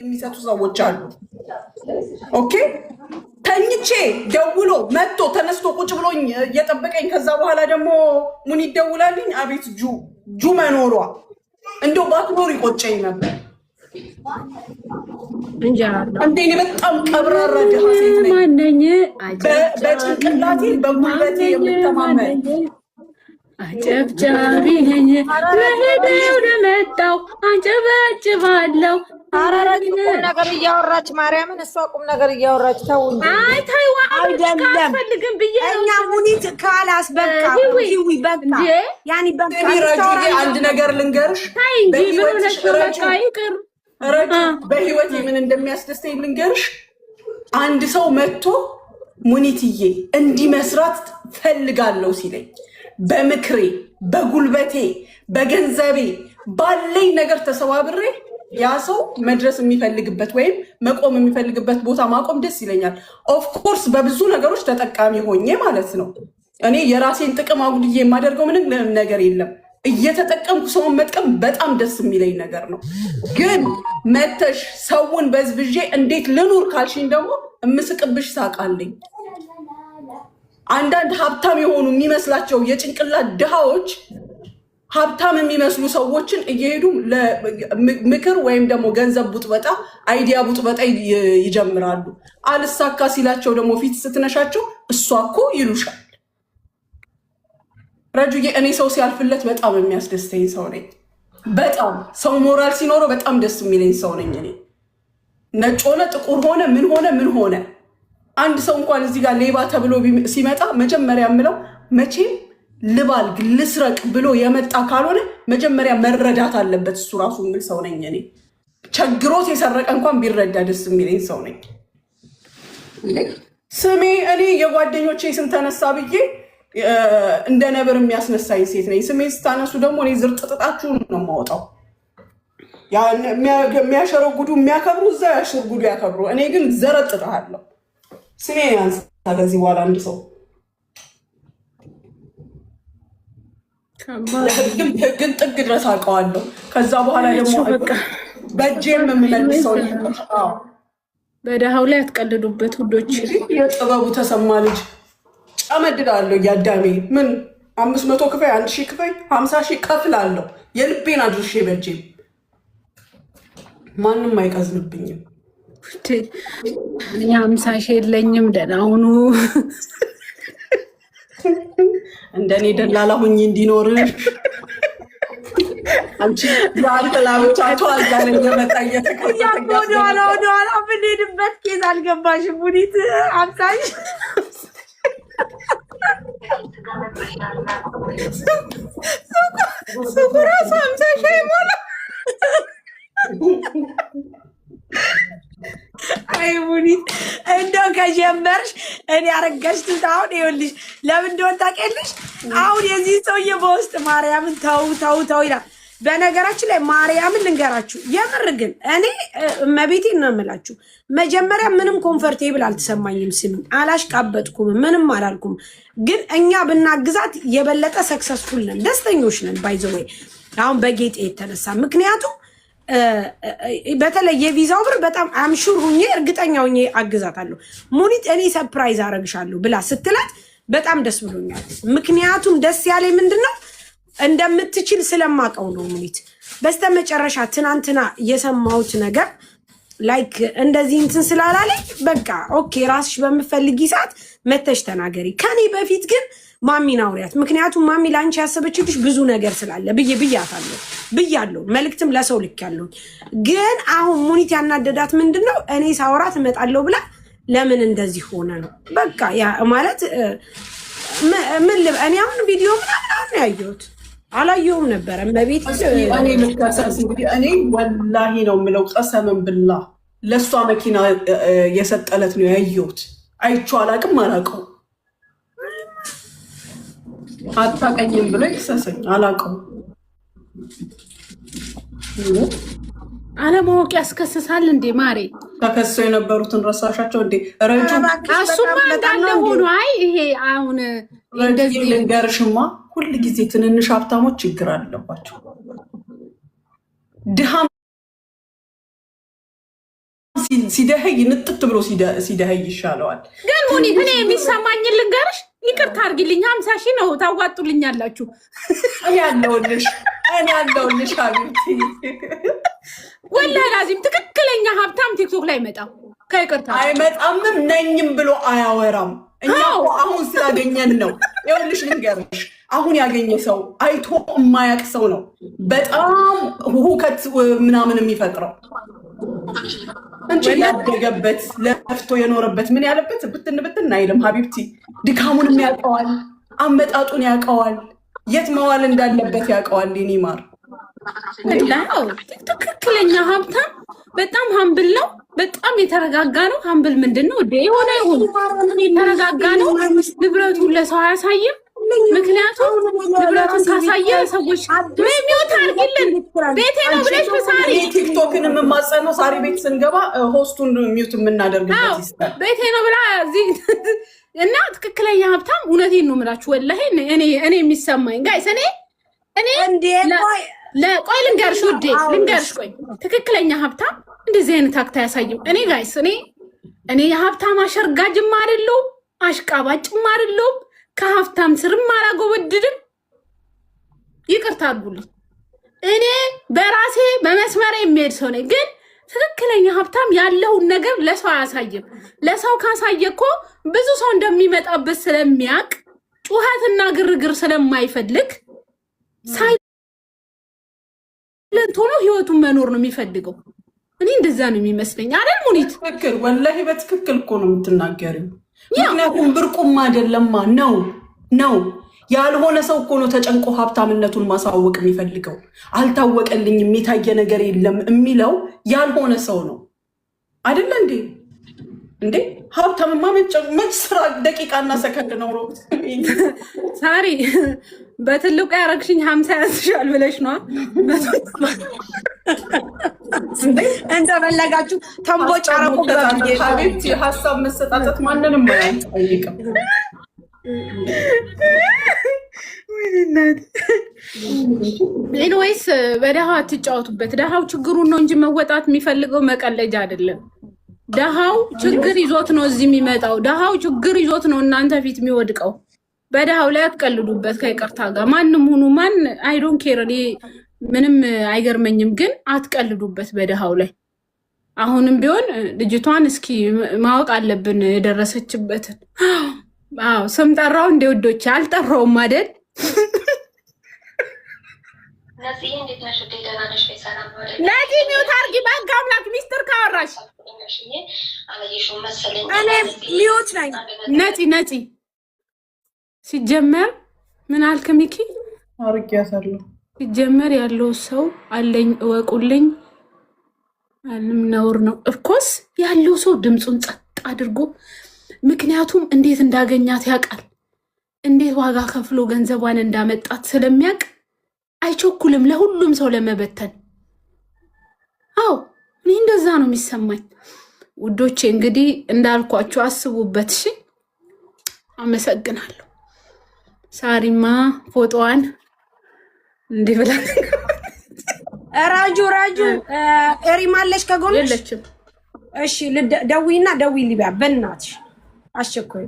የሚሰጡ ሰዎች አሉ። ኦኬ ተኝቼ ደውሎ መጥቶ ተነስቶ ቁጭ ብሎኝ እየጠበቀኝ ከዛ በኋላ ደግሞ ሙን ይደውላልኝ። አቤት ጁ መኖሯ እንደው ባትኖር ይቆጨኝ ነበር። እንዴ በጣም ቀብራራ ድሃ ሴት ነኝ። በጭንቅላቴ በጉልበቴ የምተማመን አጨብጫቢ ነኝ። ለሄደው ለመጣው አንጨበጭባለሁ። ቁም ነገር እያወራች ማርያምን፣ እሷ ቁም ነገር እያወራች ተው እንጂ። አይ ታይዋ አይደለም ብዬ እኛ ሙኒት ካላስ በቃ ሂዊ በቃ ያኒ በቃ አንድ ነገር ልንገርሽ። ታይ እንጂ ብለሽ በቃ ይቅር። በህይወቴ ምን እንደሚያስደስተኝ ልንገርሽ። አንድ ሰው መጥቶ ሙኒትዬ እንዲህ መስራት ፈልጋለሁ ሲለኝ በምክሬ በጉልበቴ በገንዘቤ ባለኝ ነገር ተሰባብሬ ያ ሰው መድረስ የሚፈልግበት ወይም መቆም የሚፈልግበት ቦታ ማቆም ደስ ይለኛል። ኦፍኮርስ በብዙ ነገሮች ተጠቃሚ ሆኜ ማለት ነው። እኔ የራሴን ጥቅም አጉድዬ የማደርገው ምንም ነገር የለም። እየተጠቀምኩ ሰውን መጥቀም በጣም ደስ የሚለኝ ነገር ነው። ግን መተሽ ሰውን በዝብዤ እንዴት ልኑር ካልሽኝ ደግሞ እምስቅብሽ ሳቃለኝ። አንዳንድ ሀብታም የሆኑ የሚመስላቸው የጭንቅላት ድሃዎች ሀብታም የሚመስሉ ሰዎችን እየሄዱ ምክር ወይም ደግሞ ገንዘብ ቡጥበጣ፣ አይዲያ ቡጥበጣ ይጀምራሉ። አልሳካ ሲላቸው ደግሞ ፊት ስትነሻቸው እሷ እኮ ይሉሻል። ረጁዬ እኔ ሰው ሲያልፍለት በጣም የሚያስደስተኝ ሰው ነኝ። በጣም ሰው ሞራል ሲኖረው በጣም ደስ የሚለኝ ሰው ነኝ እኔ። ነጭ ሆነ ጥቁር ሆነ ምን ሆነ አንድ ሰው እንኳን እዚህ ጋር ሌባ ተብሎ ሲመጣ መጀመሪያ የምለው መቼም ልባልግ ልስረቅ ብሎ የመጣ ካልሆነ መጀመሪያ መረዳት አለበት እሱ ራሱ የሚል ሰው ነኝ እኔ። ቸግሮት የሰረቀ እንኳን ቢረዳ ደስ የሚለኝ ሰው ነኝ። ስሜ እኔ የጓደኞቼ ስም ተነሳ ብዬ እንደ ነብር የሚያስነሳኝ ሴት ነኝ። ስሜ ስታነሱ ደግሞ እኔ ዝርጥጥጣችሁን ነው የማወጣው። የሚያሸረጉዱ የሚያከብሩ እዛ ያሸርጉዱ ያከብሩ። እኔ ግን ዘረጥጣለሁ። ስሜ ያንሳ ከዚህ በኋላ አንድ ሰው ህግን ጥግ ድረስ አውቀዋለሁ። ከዛ በኋላ ደግሞ በእጄም የምመልሰው በደሃው ላይ አትቀልዱበት ውዶች። የጥበቡ ተሰማ ልጅ ጨመድዳለሁ እያዳሜ ምን 500 ክፈይ 1000 ክፈይ 50,000 ከፍላለሁ። የልቤን አድርሼ በእጄም ማንም አይቀዝንብኝም። እኔ 50,000 የለኝም። ደህና ሁኑ። እንደኔ ደላላ ሁኚ እንዲኖርሽ። አንቺ ያልተላብቻቸው አልጋለኝ የመጣ ወደኋላ ብንሄድበት ኬዝ አልገባሽም። ሙኒት 50,000 ሱቁ ራሱ 50,000 ይሞላ። አይ ሙኒት እንደው ከጀመርሽ እኔ አረጋሽት። አሁን ይኸውልሽ ለምን እንደሆነ ታውቂያለሽ? አሁን የዚህ ሰውዬ በውስጥ ማርያምን ተው ይላል። በነገራችን ላይ ማርያምን ልንገራችሁ፣ የምር ግን እኔ መቤቴን ነው የምላችሁ። መጀመሪያ ምንም ኮምፈርቴብል አልተሰማኝም። ስሚ አላሽቃበጥኩም፣ ምንም አላልኩም። ግን እኛ ብናግዛት የበለጠ ሰክሰስፉል ነን፣ ደስተኞች ነን። ባይዘወይ አሁን በጌጤ የተነሳ ምክንያቱም በተለይ የቪዛው ብር በጣም አምሹር ሁኜ እርግጠኛ ሁኜ አግዛታለሁ። ሙኒት እኔ ሰርፕራይዝ አረግሻለሁ ብላ ስትላት በጣም ደስ ብሎኛል። ምክንያቱም ደስ ያለኝ ምንድነው እንደምትችል ስለማቀው ነው። ሙኒት በስተመጨረሻ ትናንትና የሰማሁት ነገር ላይክ እንደዚህ እንትን ስላላለኝ በቃ ኦኬ ራስሽ በምፈልጊ ሰዓት መተሽ ተናገሪ። ከኔ በፊት ግን ማሚን አውሪያት። ምክንያቱም ማሚ ላንቺ ያሰበችልሽ ብዙ ነገር ስላለ ብያለሁ። መልእክትም ለሰው ልክ ያለው። ግን አሁን ሙኒት ያናደዳት ምንድነው እኔ ሳወራት እመጣለሁ ብላ ለምን እንደዚህ ሆነ ነው በቃ ያ ማለት ምን እኔ አሁን ቪዲዮ ምናምን ያየሁት አላየሁም ነበረ። መቤት እኔ ልከሰስ እንግዲህ እኔ ወላሂ ነው የምለው ቀሰምን ብላ ለእሷ መኪና የሰጠለት ነው ያየሁት። አይቼው አላቅም አላውቀው አታውቀኝም ብሎ ይክሰሰኝ አላውቀው። አለማወቅ ያስከስሳል እንዴ ማሬ? ተከሰው የነበሩትን ረሳሻቸው እንዴ? ረጁ እሱማ እንዳለ ሆኖ አይ ይሄ አሁን እንደዚህ ልንገርሽማ ሁል ጊዜ ትንንሽ ሀብታሞች ችግር አለባቸው። ድሃ ሲደህይ ንጥት ብሎ ሲደህይ ይሻለዋል። ግን ሙኒት እኔ የሚሰማኝ ልንገርሽ፣ ይቅርታ አድርጊልኝ 50 ሺህ ነው ታዋጡልኛላችሁ። እኔ ያለውልሽ ሀቢብቲ ወላሂ ላዚም ትክክለኛ ሀብታም ቲክቶክ ላይ አይመጣም። ከይቅርታ አይመጣምም ነኝም ብሎ አያወራም። እኛ አሁን ስላገኘን ነው። ይኸውልሽ ልንገርሽ፣ አሁን ያገኘ ሰው አይቶ የማያውቅ ሰው ነው በጣም ሁከት ምናምን የሚፈጥረው እንጂ ያደገበት ለፍቶ የኖረበት ምን ያለበት ብትን አይልም። ሀቢብቲ ድካሙንም ያውቀዋል፣ አመጣጡን ያውቀዋል፣ የት መዋል እንዳለበት ያውቀዋል። ኔማር ትክክለኛ ሀብታም በጣም ሀምብል ነው። በጣም የተረጋጋ ነው። ሀምብል ምንድን ነው? የሆነ የተረጋጋ ነው። ንብረቱን ለሰው አያሳይም። ምክንያቱም ንብረቱን ካሳየ ሰዎች ሚውት አድርጊልን ቤቴ ነው ብለሽ በሳሪ ቲክቶክን የምማጸነው ሳሪ ቤት ስንገባ ሆስቱን ሚውት የምናደርግበት ይስታል ቤቴ ነው ብላ እዚህ እና ትክክለኛ ሀብታም እውነቴን ነው የምላችሁ ወላሂ እኔ የሚሰማኝ ጋይስ ቆይ ልንገርሽ ውዴ ልንገርሽ ቆይ ትክክለኛ ሀብታም እንደዚህ አይነት አክታ ያሳይም። እኔ ጋይስ እኔ የሀብታም አሸርጋጅም አይደለሁም አሽቃባጭም አይደለሁም ከሀብታም ስርም አላጎበድድም። ይቅርታ አድርጉልኝ። እኔ በራሴ በመስመር የሚሄድ ሰው ነኝ። ግን ትክክለኛ ሀብታም ያለውን ነገር ለሰው አያሳይም። ለሰው ካሳየ እኮ ብዙ ሰው እንደሚመጣበት ስለሚያውቅ ጩኸትና ግርግር ስለማይፈልግ ሳይለንት ሆኖ ህይወቱን መኖር ነው የሚፈልገው። እኔ እንደዛ ነው የሚመስለኝ አይደል ሙኒት? ትክክል ወላሂ በትክክል እኮ ነው የምትናገሪው። ምክንያቱም ብርቁም አይደለማ ነው ያልሆነ ሰው እኮ ነው ተጨንቆ ሀብታምነቱን ማሳወቅ የሚፈልገው። አልታወቀልኝም የታየ ነገር የለም የሚለው ያልሆነ ሰው ነው አይደለ እንዴ? ሀብታምማ መች ስራ ደቂቃና ሰከንድ ነው ሮት ሳሪ በትልቁ ያረግሽኝ 50 ያስሻል ብለሽ ነው እንደፈለጋችሁ ተንቦጭ አረቁ ሀቢብቲ ሀሳብ መሰጣጠት ማንንም አይጠይቅም። ኤኒዌይስ በደሃው አትጫወቱበት። ደሃው ችግሩን ነው እንጂ መወጣት የሚፈልገው መቀለጃ አይደለም። ደሃው ችግር ይዞት ነው እዚህ የሚመጣው። ደሃው ችግር ይዞት ነው እናንተ ፊት የሚወድቀው። በደሃው ላይ አትቀልዱበት። ከይቅርታ ጋር ማንም ሁኑ ማን አይዶን ኬር እኔ ምንም አይገርመኝም፣ ግን አትቀልዱበት በደሃው ላይ። አሁንም ቢሆን ልጅቷን እስኪ ማወቅ አለብን የደረሰችበትን። አዎ ስም ጠራው እንደ ወዶች አልጠራውም አይደል? ነፂ ሚውት አድርጊ በህግ አምላክ ሚስጥር ካወራሽ እኔ ሚውት ነኝ። ነፂ ሲጀመር ምን አልክ ሚኪ? አርጊያታለሁ። ሲጀመር ያለው ሰው አለኝ እወቁልኝ አልም ነውር ነው። ኦፍኮርስ ያለው ሰው ድምፁን ጸጥ አድርጎ ምክንያቱም እንዴት እንዳገኛት ያውቃል። እንዴት ዋጋ ከፍሎ ገንዘቧን እንዳመጣት ስለሚያውቅ አይቸኩልም ለሁሉም ሰው ለመበተን። አዎ እኔ እንደዛ ነው የሚሰማኝ ውዶቼ። እንግዲህ እንዳልኳችሁ አስቡበት። እሺ አመሰግናለሁ። ሳሪማ ፎቶዋን እንዲህ ብላ ራጁ ኤሪማለሽ ከጎንሽ የለችም። እሺ ደዊና ሊቢያ በእናትሽ አስቸኳይ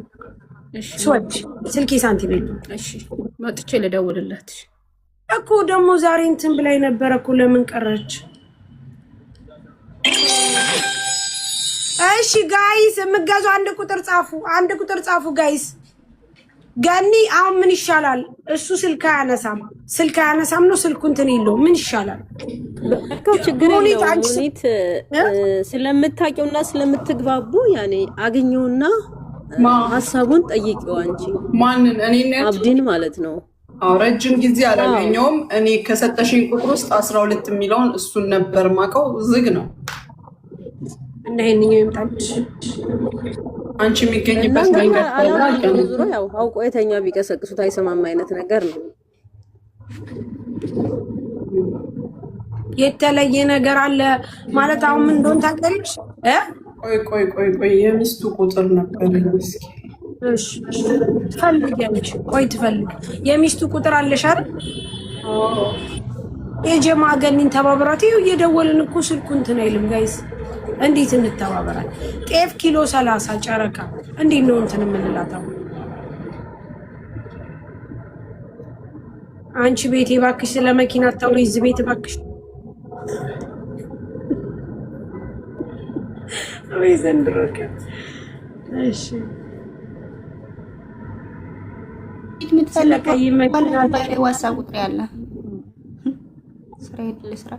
ስወድ ስልኬ ሳንቲም የለም። እሺ መጥቼ ልደውልላት እኮ ደግሞ ዛሬ እንትን ብላይ ነበረ እኮ ለምን ቀረች? እሺ ጋይስ የምትገዙ አንድ ቁጥር ጻፉ ጋይስ። ገኒ አሁን ምን ይሻላል? እሱ ስልክ አያነሳም ነው ስልኩ እንትን የለውም። ምን ይሻላል? ችግር የለውም ሙኒት ስለምታውቂውና ስለምትግባቡ ያኔ አግኘውና ሀሳቡን ጠይቂው አንቺ። ማንን? እኔ ነኝ አብዲን ማለት ነው። ረጅም ጊዜ አላገኘውም። እኔ ከሰጠሽኝ ቁጥር ውስጥ 12 የሚለውን እሱን ነበር ማቀው። ዝግ ነው እና ይሄንኛው ይምጣልሽ አንቺ የሚገኝበት መንገድ ዙሮ ያው አውቆ የተኛ ቢቀሰቅሱት አይሰማም አይነት ነገር ነው። የተለየ ነገር አለ ማለት አሁን ምን እንደሆነ ታውቂያለሽ? ቆይ የሚስቱ ቁጥር ነበር። እስኪ እሺ ፈልጊያለሽ። ቆይ ትፈልጊ የሚስቱ ቁጥር አለሽ አይደል? የጀማ ገኒን ተባብራት እየደወልን እኮ ስልኩ እንትን አይልም ጋይስ። እንዴት እንተባበራል? ጤፍ ኪሎ 30 ጨረቃ እንዴት ነው እንትን የምንላታው? አንቺ ቤቴ እባክሽ ስለ መኪና አታውሪ። እዚህ ቤት እባክሽ ወይ ዘንድሮ እሺ ስለቀይ መኪና ዋትስአፕ ቁጥር ያለ ስራ ይደል ስራ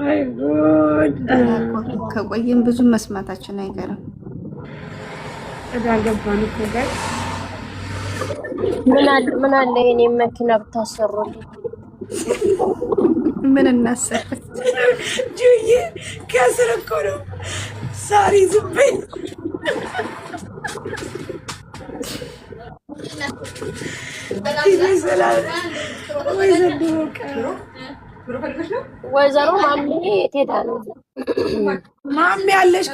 አይ ጉድ ከቆየም ብዙ መስማታችን አይቀርም። ተዳገባን እኮ ጋር ምን አለ የኔ መኪና ብታሰሩልኝ? ምን እናሰረት ጁዬ ከስር እኮ ነው ሳሪ ዝም በይ። ወይዘሮ ማሚ ትሄዳለች። ማሚ ያለሽ